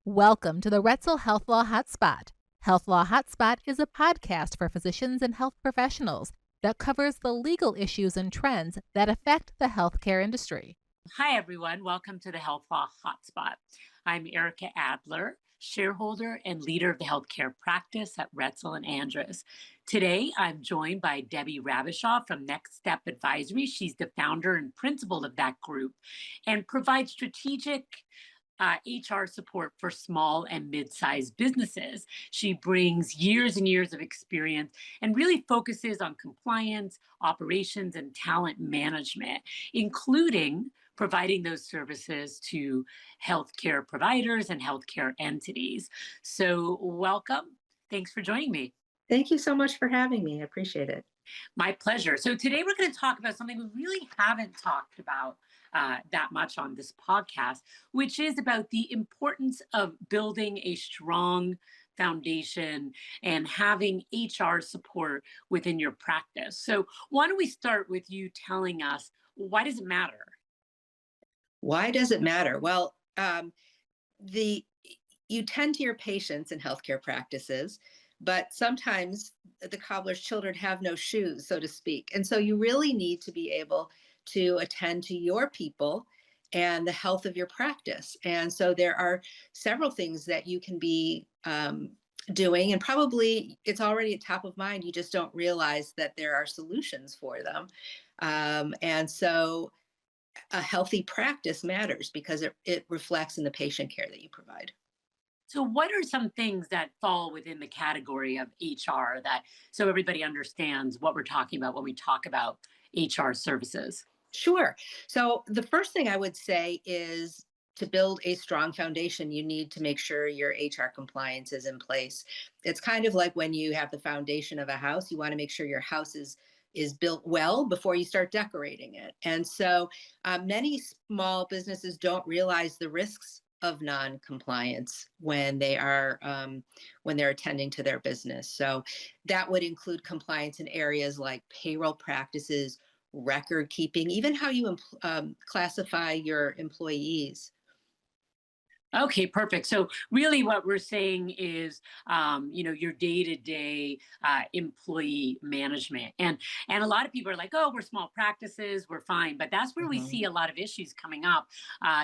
Welcome to the Retzel Health Law Hotspot. Health Law Hotspot is a podcast for physicians and health professionals that covers the legal issues and trends that affect the healthcare industry. Hi, everyone. Welcome to the Health Law Hotspot. I'm Ericka Adler, shareholder and leader of the healthcare practice at Retzel and Andrus. Today, I'm joined by Debbie Rabishaw from Next Step Advisory. She's the founder and principal of that group and provides strategic HR support for small and mid-sized businesses. She brings years and years of experience and really focuses on compliance, operations, and talent management, including providing those services to healthcare providers and healthcare entities. So welcome. Thanks for joining me. Thank you so much for having me. I appreciate it. My pleasure. So today we're going to talk about something we really haven't talked about that much on this podcast, which is about the importance of building a strong foundation and having HR support within your practice. So why don't we start with you telling us, why does it matter? Why does it matter? Well, you tend to your patients in healthcare practices, but sometimes the cobbler's children have no shoes, so to speak. And so you really need to be able to attend to your people and the health of your practice. And so there are several things that you can be doing, and probably it's already at top of mind. You just don't realize that there are solutions for them. And so a healthy practice matters because it reflects in the patient care that you provide. So what are some things that fall within the category of HR that so everybody understands what we're talking about when we talk about HR services? Sure. So the first thing I would say is to build a strong foundation, you need to make sure your HR compliance is in place. It's kind of like when you have the foundation of a house, you want to make sure your house is built well before you start decorating it. And so many small businesses don't realize the risks of non-compliance when they're attending to their business. So that would include compliance in areas like payroll practices, record keeping, even how you classify your employees. Okay, perfect. So really what we're saying is, your day-to-day employee management. And a lot of people are like, oh, we're small practices, we're fine. But that's where we Mhm. see a lot of issues coming up.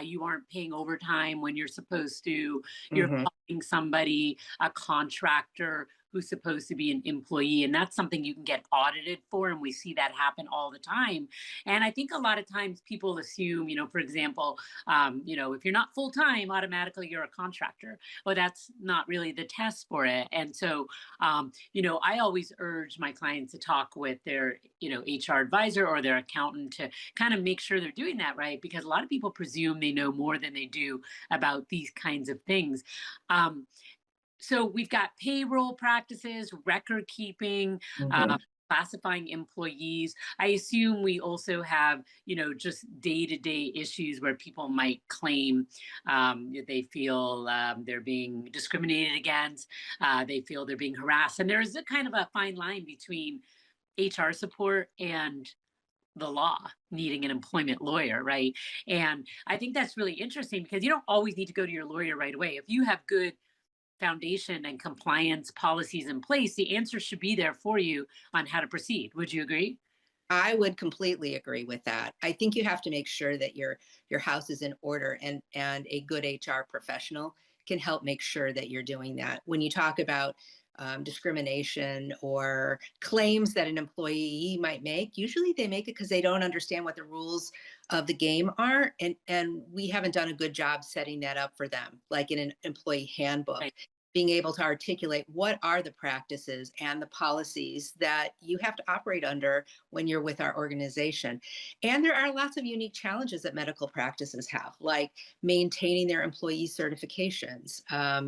You aren't paying overtime when you're supposed to. You're Mhm. paying somebody, a contractor who's supposed to be an employee. And that's something you can get audited for. And we see that happen all the time. And I think a lot of times people assume, for example, if you're not full time, automatically you're a contractor. Well, that's not really the test for it. And so, I always urge my clients to talk with their, HR advisor or their accountant to kind of make sure they're doing that right, because a lot of people presume they know more than they do about these kinds of things. So we've got payroll practices, record keeping, Mhm. classifying employees. I assume we also have, just day-to-day issues where people might claim they feel they're being discriminated against, they feel they're being harassed, and there's a kind of a fine line between HR support and the law needing an employment lawyer, right? And I think that's really interesting because you don't always need to go to your lawyer right away. If you have good foundation and compliance policies in place, the answer should be there for you on how to proceed. Would you agree? I would completely agree with that. I think you have to make sure that your house is in order, and a good HR professional can help make sure that you're doing that. When you talk about discrimination or claims that an employee might make, usually they make it because they don't understand what the rules of the game are, and we haven't done a good job setting that up for them, like in an employee handbook. Right. Being able to articulate what are the practices and the policies that you have to operate under when you're with our organization. And there are lots of unique challenges that medical practices have, like maintaining their employee certifications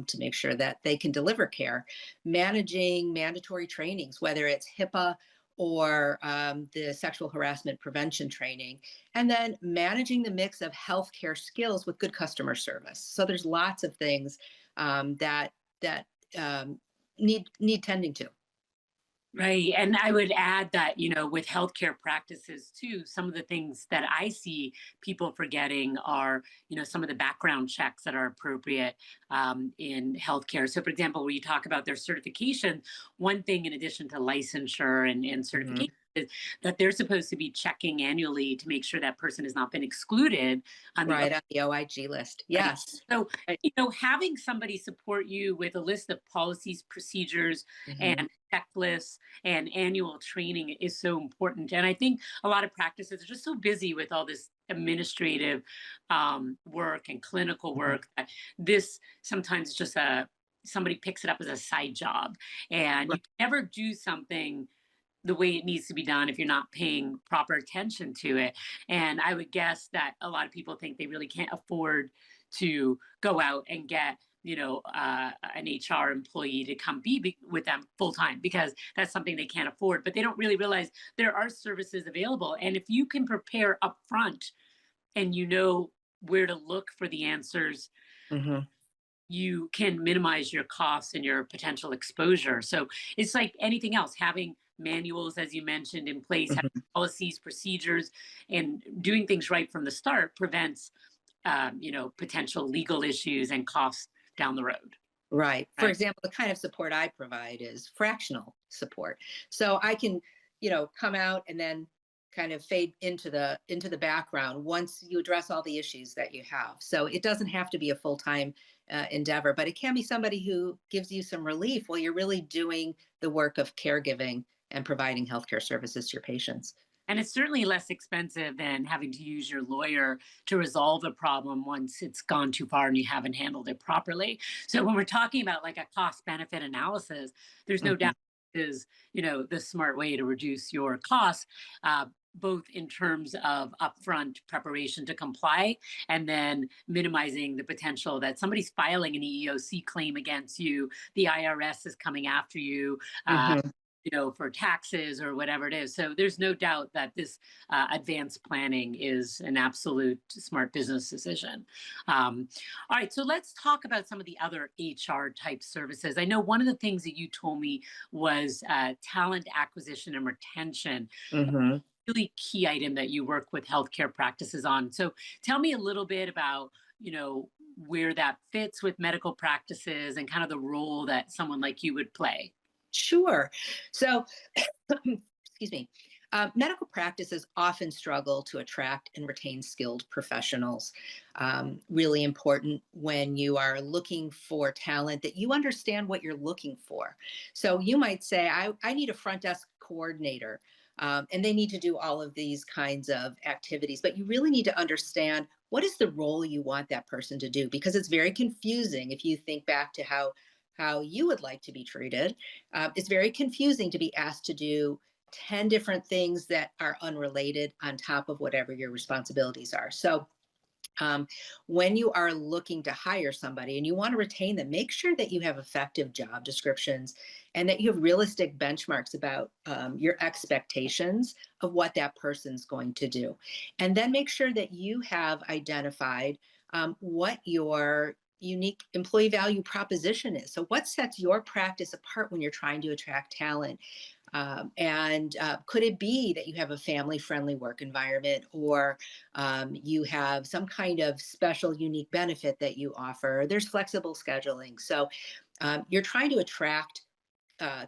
to make sure that they can deliver care, managing mandatory trainings, whether it's HIPAA or the sexual harassment prevention training, and then managing the mix of healthcare skills with good customer service. So there's lots of things that that need tending to. Right. And I would add that, with healthcare practices too, some of the things that I see people forgetting are, some of the background checks that are appropriate in healthcare. So, for example, when you talk about their certification, one thing in addition to licensure and Mhm. certification is that they're supposed to be checking annually to make sure that person has not been excluded on the Right on the OIG list. right. Yes. So, Right. having somebody support you with a list of policies, procedures, Mhm. and checklists and annual training is so important. And I think a lot of practices are just so busy with all this administrative work and clinical Mhm. work that this sometimes is just somebody picks it up as a side job, and you Right. can never do something the way it needs to be done if you're not paying proper attention to it. And I would guess that a lot of people think they really can't afford to go out and get an HR employee to come with them full time because that's something they can't afford. But they don't really realize there are services available, and if you can prepare upfront and you know where to look for the answers, Mhm. you can minimize your costs and your potential exposure. So it's like anything else, having manuals, as you mentioned, in place, having Mhm. policies, procedures, and doing things right from the start prevents, potential legal issues and costs down the road. Right. For Right. example, the kind of support I provide is fractional support. So I can, come out and then kind of fade into the background once you address all the issues that you have. So it doesn't have to be a full-time endeavor, but it can be somebody who gives you some relief while you're really doing the work of caregiving and providing healthcare services to your patients. And it's certainly less expensive than having to use your lawyer to resolve a problem once it's gone too far and you haven't handled it properly. So when we're talking about like a cost benefit analysis, there's no Mhm. doubt is, the smart way to reduce your costs. Both in terms of upfront preparation to comply and then minimizing the potential that somebody's filing an EEOC claim against you, the IRS is coming after you, uh, Mhm. for taxes or whatever it is. So there's no doubt that this advanced planning is an absolute smart business decision. All right, so let's talk about some of the other HR type services. I know one of the things that you told me was talent acquisition and retention, Mhm. really key item that you work with healthcare practices on. So tell me a little bit about, where that fits with medical practices and kind of the role that someone like you would play. Sure. So, excuse me. Medical practices often struggle to attract and retain skilled professionals. Really important when you are looking for talent that you understand what you're looking for. So you might say, I need a front desk coordinator. And they need to do all of these kinds of activities, but you really need to understand what is the role you want that person to do, because it's very confusing if you think back to how you would like to be treated. It's very confusing to be asked to do 10 different things that are unrelated on top of whatever your responsibilities are. So, um, when you are looking to hire somebody and you want to retain them, make sure that you have effective job descriptions and that you have realistic benchmarks about your expectations of what that person's going to do. And then make sure that you have identified what your unique employee value proposition is. So, what sets your practice apart when you're trying to attract talent? And could it be that you have a family friendly work environment, or you have some kind of special, unique benefit that you offer? There's flexible scheduling. So you're trying to attract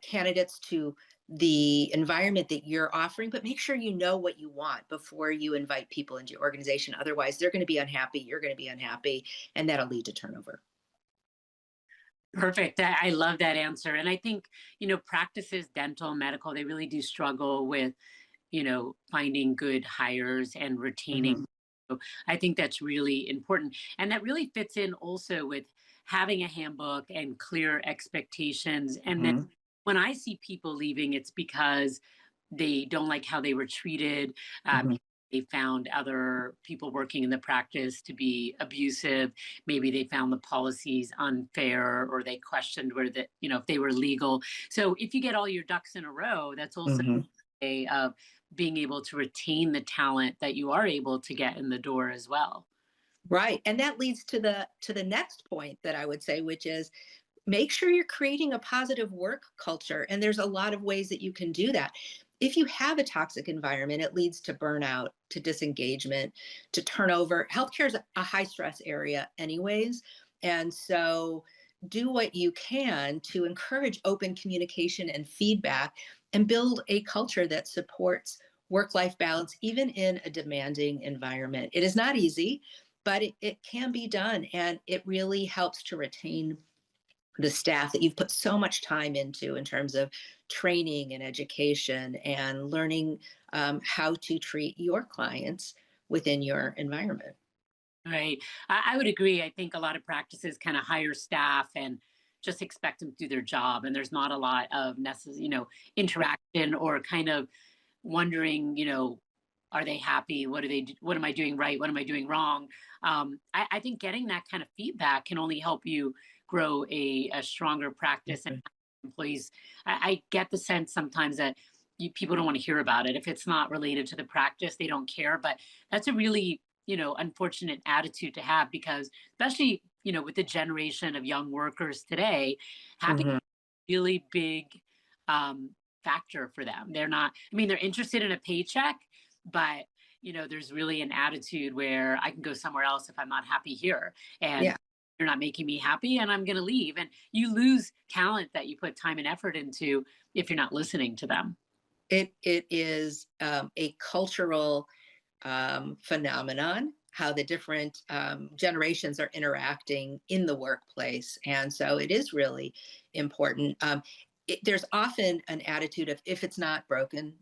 candidates to the environment that you're offering, but make sure you know what you want before you invite people into your organization. Otherwise, they're going to be unhappy, you're going to be unhappy, and that'll lead to turnover. Perfect. I love that answer. And I think, practices, dental, medical, they really do struggle with, finding good hires and retaining. Mhm. So I think that's really important. And that really fits in also with having a handbook and clear expectations. And then Mhm. when I see people leaving, it's because they don't like how they were treated. Mhm. They found other people working in the practice to be abusive. Maybe they found the policies unfair, or they questioned where if they were legal. So if you get all your ducks in a row, that's also Mhm. a way of being able to retain the talent that you are able to get in the door as well. Right. And that leads to the next point that I would say, which is make sure you're creating a positive work culture. And there's a lot of ways that you can do that. If you have a toxic environment, it leads to burnout, to disengagement, to turnover. Healthcare is a high stress area, anyways. And so do what you can to encourage open communication and feedback and build a culture that supports work life balance, even in a demanding environment. It is not easy, but it can be done. And it really helps to retain the staff that you've put so much time into in terms of training and education and learning how to treat your clients within your environment. Right. I would agree. I think a lot of practices kind of hire staff and just expect them to do their job, and there's not a lot of interaction or kind of wondering, are they happy? What do they do? What am I doing right? What am I doing wrong? I think getting that kind of feedback can only help you grow a stronger practice and Mhm. employees. I get the sense sometimes that people don't want to hear about it. If it's not related to the practice, they don't care. But that's a really, unfortunate attitude to have because especially, with the generation of young workers today, happy Mhm. really big um, factor for them. They're not, I mean, they're interested in a paycheck, but there's really an attitude where I can go somewhere else if I'm not happy here. And Yeah, you're not making me happy and I'm going to leave. And you lose talent that you put time and effort into if you're not listening to them. it is a cultural phenomenon, how the different generations are interacting in the workplace. And so it is really important. There's often an attitude of if it's not broken,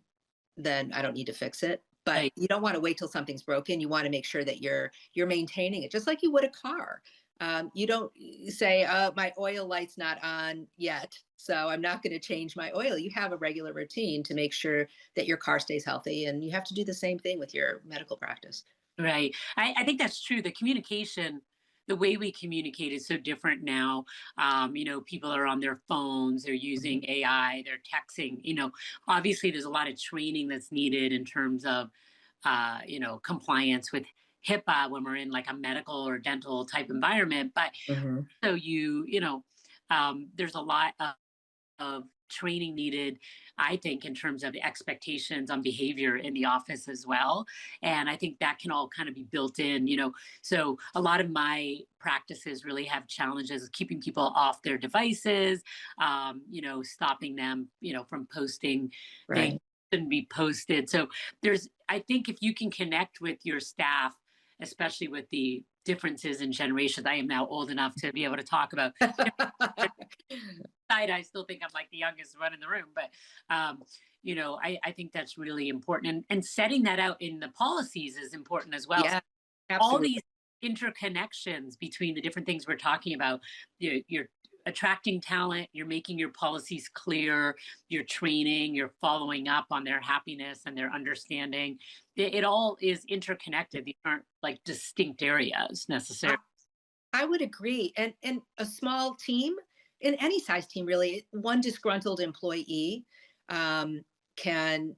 then I don't need to fix it. But Like, you don't want to wait till something's broken. You want to make sure that you're maintaining it, just like you would a car. You don't say, my oil light's not on yet, so I'm not going to change my oil. You have a regular routine to make sure that your car stays healthy, and you have to do the same thing with your medical practice. right. I think that's true. The communication, the way we communicate is so different now. People are on their phones, they're Mhm. using AI, they're texting. Obviously, there's a lot of training that's needed in terms of, compliance with HIPAA when we're in like a medical or dental type environment. But Mhm. so there's a lot of training needed, I think, in terms of the expectations on behavior in the office as well. And I think that can all kind of be built in. So a lot of my practices really have challenges keeping people off their devices, stopping them, from posting things Right. that shouldn't be posted. So I think if you can connect with your staff, especially with the differences in generations, I am now old enough to be able to talk about side, I still think I'm like the youngest one in the room, but I think that's really important. And setting that out in the policies is important as well. So Yeah, all absolutely. these interconnections between the different things we're talking about, you're attracting talent, you're making your policies clear, you're training, you're following up on their happiness and their understanding. It all is interconnected. These aren't like distinct areas I, necessarily. I would agree. And a small team, in any size team, really, one disgruntled employee um, can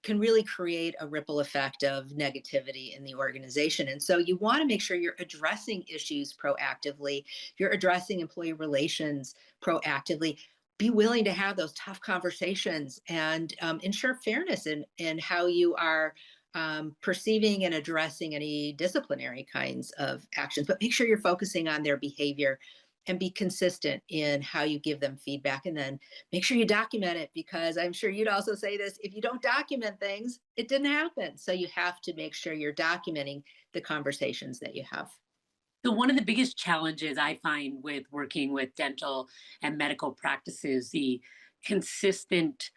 can really create a ripple effect of negativity in the organization. And so you want to make sure you're addressing issues proactively, you're addressing employee relations proactively. Be willing to have those tough conversations and ensure fairness in how you are perceiving and addressing any disciplinary kinds of actions, but make sure you're focusing on their behavior and be consistent in how you give them feedback. And then make sure you document it because I'm sure you'd also say this if you don't document things, it didn't happen. So you have to make sure you're documenting the conversations that you have. So one of the biggest challenges I find with working with dental and medical practices, the consistent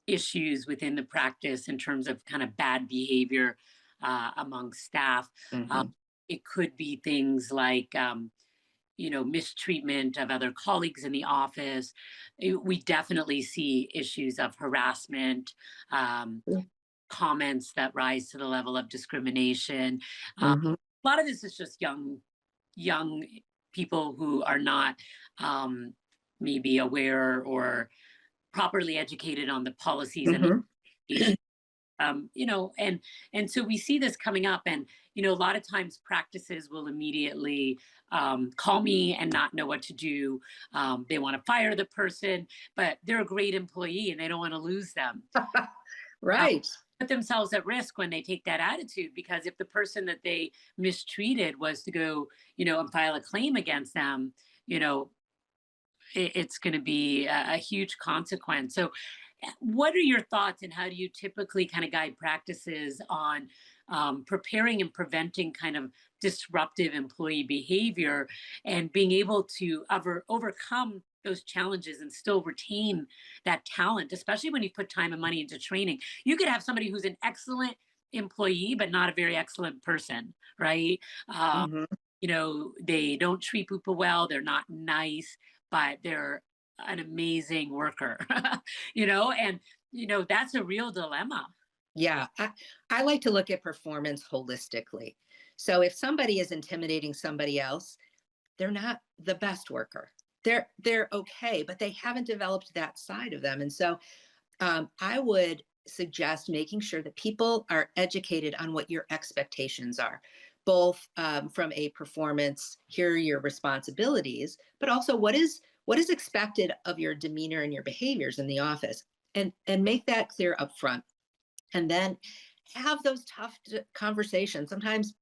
issues within the practice in terms of kind of bad behavior among staff. Um, Mhm. it could be things like, mistreatment of other colleagues in the office. We definitely see issues of harassment, um, Yeah. comments that rise to the level of discrimination. Mhm. A lot of this is just young people who are not um, maybe aware or properly educated on the policies and the Mhm. implications And so we see this coming up, and a lot of times practices will immediately call me and not know what to do. They want to fire the person, but they're a great employee and they don't want to lose them. uh, Right. Put themselves at risk when they take that attitude, because if the person that they mistreated was to go, and file a claim against them, you know, it's going to be a huge consequence. So, what are your thoughts, and how do you typically kind of guide practices on preparing and preventing kind of disruptive employee behavior, and being able to overcome those challenges and still retain that talent, especially when you put time and money into training? You could have somebody who's an excellent employee, but not a very excellent person, right? Um, Mhm. they don't treat people well, they're not nice, but they're an amazing worker, and that's a real dilemma. Yeah, I like to look at performance holistically. So if somebody is intimidating somebody else, they're not the best worker. They're okay, but they haven't developed that side of them. And so I would suggest making sure that people are educated on what your expectations are, both from a performance, here are your responsibilities, but also what is expected of your demeanor and your behaviors in the office, and make that clear up front, and then have those tough conversations. Sometimes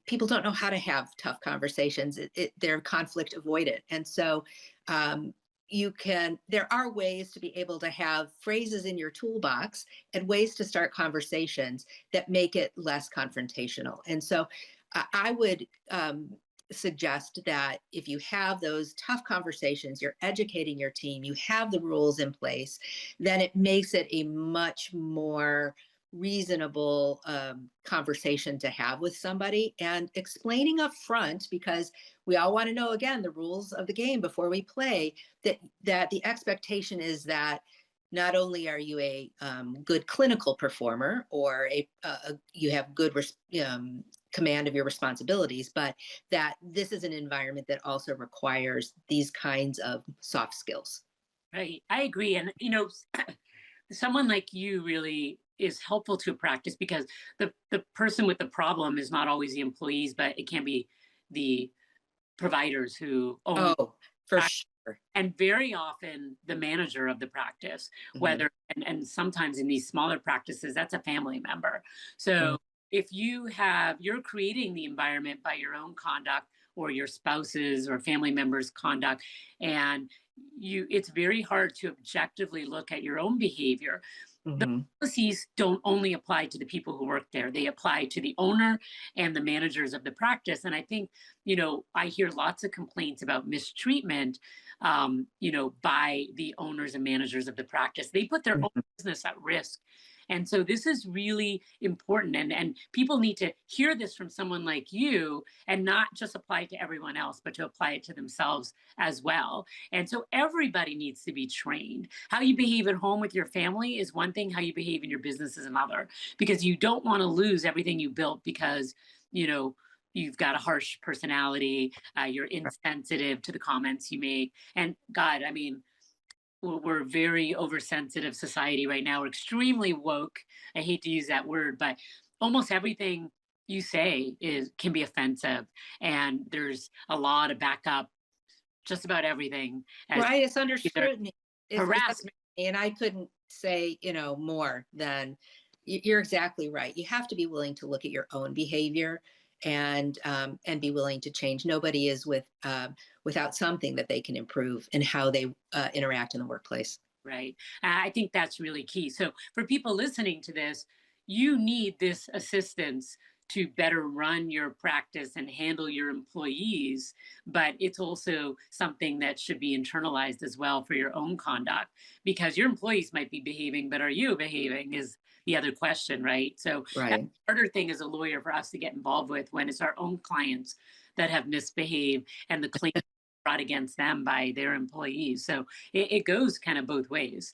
people don't know how to have tough conversations. They're conflict avoidant, and so um, there are ways to be able to have phrases in your toolbox and ways to start conversations that make it less confrontational. And so I would suggest that if you have those tough conversations, you're educating your team, you have the rules in place, then it makes it a much more reasonable conversation to have with somebody, and explaining up front, because we all want to know, again, the rules of the game before we play, that the expectation is that not only are you a good clinical performer, or you have good command of your responsibilities, but that this is an environment that also requires these kinds of soft skills. Right, I agree. And someone like you really is helpful to a practice, because the person with the problem is not always the employees, but it can be the providers who own, Oh, for sure. and very often the manager of the practice, Mhm. whether and sometimes in these smaller practices that's a family member. So Mhm. if you're creating the environment by your own conduct, or your spouse's or family members' conduct, and it's very hard to objectively look at your own behavior. The Mhm. policies don't only apply to the people who work there, they apply to the owner and the managers of the practice. And I think, I hear lots of complaints about mistreatment, by the owners and managers of the practice. They put their own Mhm. business at risk. And so this is really important. And people need to hear this from someone like you, and not just apply it to everyone else, but to apply it to themselves as well. And so everybody needs to be trained. How you behave at home with your family is one thing, how you behave in your business is another, because you don't want to lose everything you built because, you know, you've got a harsh personality, you're insensitive to the comments you make. And God, I mean, we're a very oversensitive society right now. We're extremely woke. I hate to use that word, but almost everything you say can be offensive, and there's a lot of backup, just about everything, as Right, it's under either scrutiny. It's under harassment. scrutiny, and I couldn't say, more than you're exactly right. You have to be willing to look at your own behavior, and be willing to change. Nobody is without something that they can improve in how they interact in the workplace. Right. I think that's really key. So, for people listening to this, you need this assistance to better run your practice and handle your employees. But it's also something that should be internalized as well for your own conduct, because your employees might be behaving, but are you behaving is the other question, right? So, that's Right. a harder thing as a lawyer for us to get involved with, when it's our own clients that have misbehaved and the claim brought against them by their employees. So, it goes kind of both ways.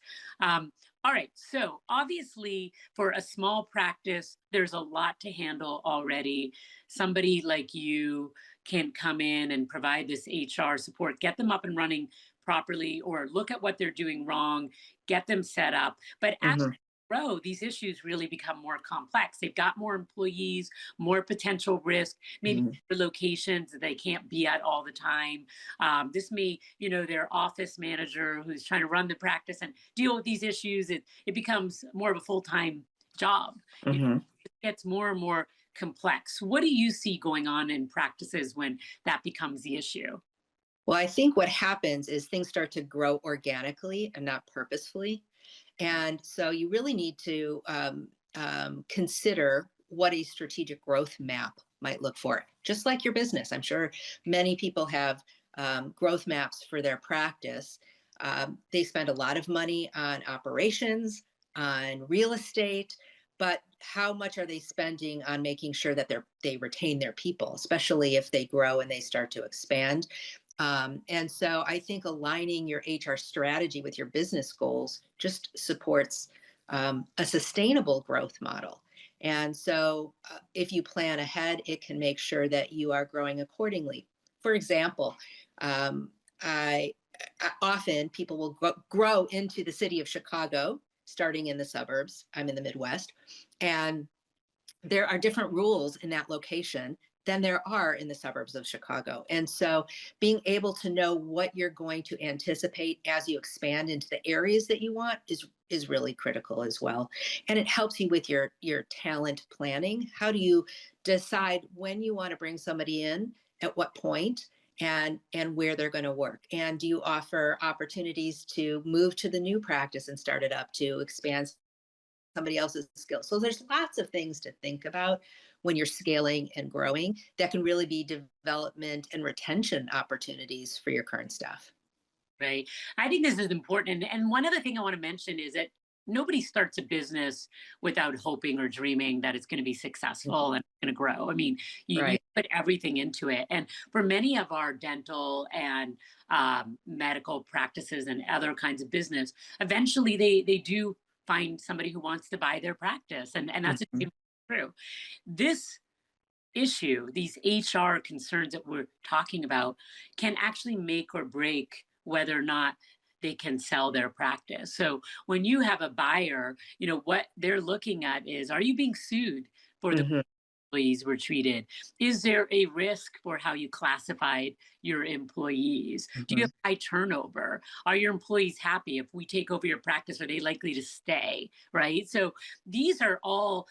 All right. So obviously, for a small practice, there's a lot to handle already. Somebody like you can come in and provide this HR support, get them up and running properly, or look at what they're doing wrong, get them set up. But Mhm. grow, these issues really become more complex. They've got more employees, more potential risk, maybe Mhm. locations that they can't be at all the time. This may, their office manager who's trying to run the practice and deal with these issues. It becomes more of a full time job. You know, Mhm. it gets more and more complex. What do you see going on in practices when that becomes the issue? Well, I think what happens is things start to grow organically and not purposefully. And so you really need to consider what a strategic growth map might look for, just like your business. I'm sure many people have growth maps for their practice. They spend a lot of money on operations, on real estate, but how much are they spending on making sure that they retain their people, especially if they grow and they start to expand? And so I think aligning your HR strategy with your business goals just supports a sustainable growth model. And so if you plan ahead, it can make sure that you are growing accordingly. For example, um, I, often people will grow into the city of Chicago, starting in the suburbs. I'm in the Midwest. And there are different rules in that location than there are in the suburbs of Chicago. And so being able to know what you're going to anticipate as you expand into the areas that you want is really critical as well. And it helps you with your talent planning. How do you decide when you want to bring somebody in, at what point, and where they're going to work? And do you offer opportunities to move to the new practice and start it up, to expand somebody else's skills? So there's lots of things to think about when you're scaling and growing that can really be development and retention opportunities for your current staff. Right. I think this is important. And one other thing I want to mention is that nobody starts a business without hoping or dreaming that it's going to be successful and going to grow. I mean, you Right. put everything into it. And for many of our dental and medical practices and other kinds of business, eventually they do find somebody who wants to buy their practice. And that's Mhm. true. This issue, these HR concerns that we're talking about, can actually make or break whether or not they can sell their practice. So when you have a buyer, what they're looking at is, are you being sued for the Mhm. employees were treated? Is there a risk for how you classified your employees? Do you Mhm. have high turnover? Are your employees happy? If we take over your practice, are they likely to stay? Right. So these are all,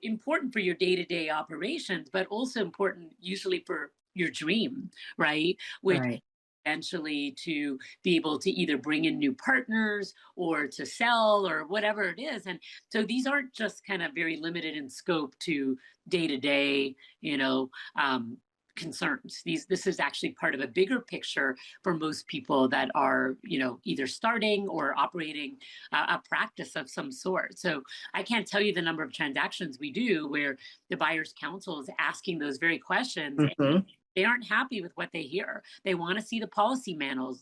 important for your day-to-day operations, but also important usually for your dream, right? Which Right. eventually to be able to either bring in new partners or to sell or whatever it is. And so these aren't just kind of very limited in scope to day to day, you know, um, concerns. This is actually part of a bigger picture for most people that are, either starting or operating a practice of some sort. So I can't tell you the number of transactions we do where the buyer's counsel is asking those very questions. Mhm. They aren't happy with what they hear. They want to see the policy manuals.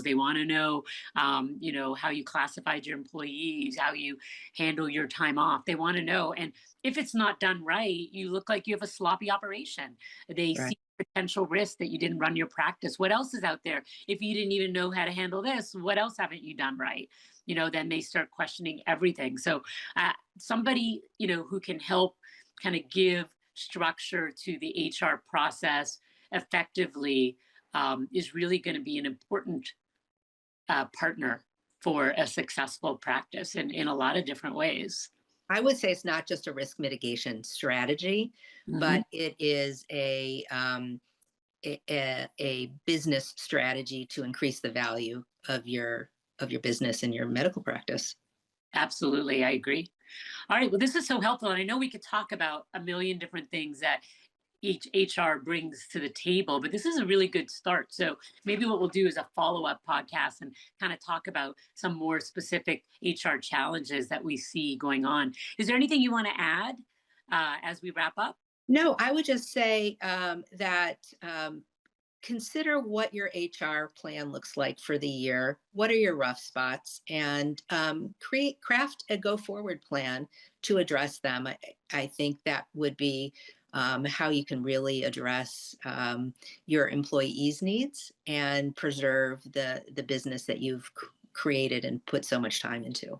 They want to know, how you classified your employees, how you handle your time off. They want to know. And if it's not done right, you look like you have a sloppy operation. They Right. see potential risk that you didn't run your practice. What else is out there? If you didn't even know how to handle this, what else haven't you done right? Then they start questioning everything. So somebody, who can help kind of give structure to the HR process effectively is really going to be an important partner for a successful practice in a lot of different ways. I would say it's not just a risk mitigation strategy, Mhm. but it is a business strategy to increase the value of your business and your medical practice. Absolutely, I agree. All right, well, this is so helpful. And I know we could talk about a million different things that each HR brings to the table, but this is a really good start. So maybe what we'll do is a follow up podcast and kind of talk about some more specific HR challenges that we see going on. Is there anything you want to add as we wrap up? No, I would just say that consider what your HR plan looks like for the year. What are your rough spots? And craft a go forward plan to address them. I think that would be how you can really address your employees' needs and preserve the business that you've created and put so much time into.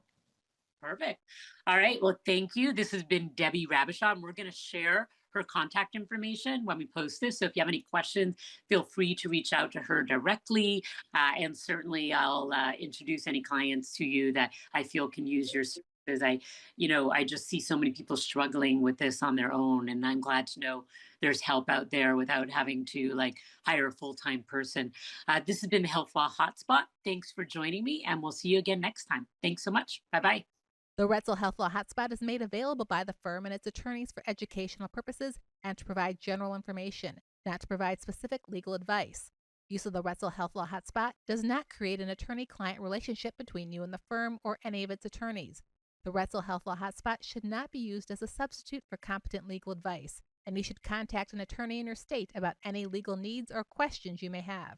Perfect. All right. Well, thank you. This has been Debbie Rabishaw, and we're going to share her contact information when we post this. So if you have any questions, feel free to reach out to her directly. And certainly I'll introduce any clients to you that I feel can use your services. I just see so many people struggling with this on their own. And I'm glad to know there's help out there without having to like hire a full-time person. This has been the Health Law Hotspot. Thanks for joining me, and we'll see you again next time. Thanks so much. Bye-bye. The Retzel Health Law Hotspot is made available by the firm and its attorneys for educational purposes and to provide general information, not to provide specific legal advice. Use of the Retzel Health Law Hotspot does not create an attorney-client relationship between you and the firm or any of its attorneys. The Retzel Health Law Hotspot should not be used as a substitute for competent legal advice, and you should contact an attorney in your state about any legal needs or questions you may have.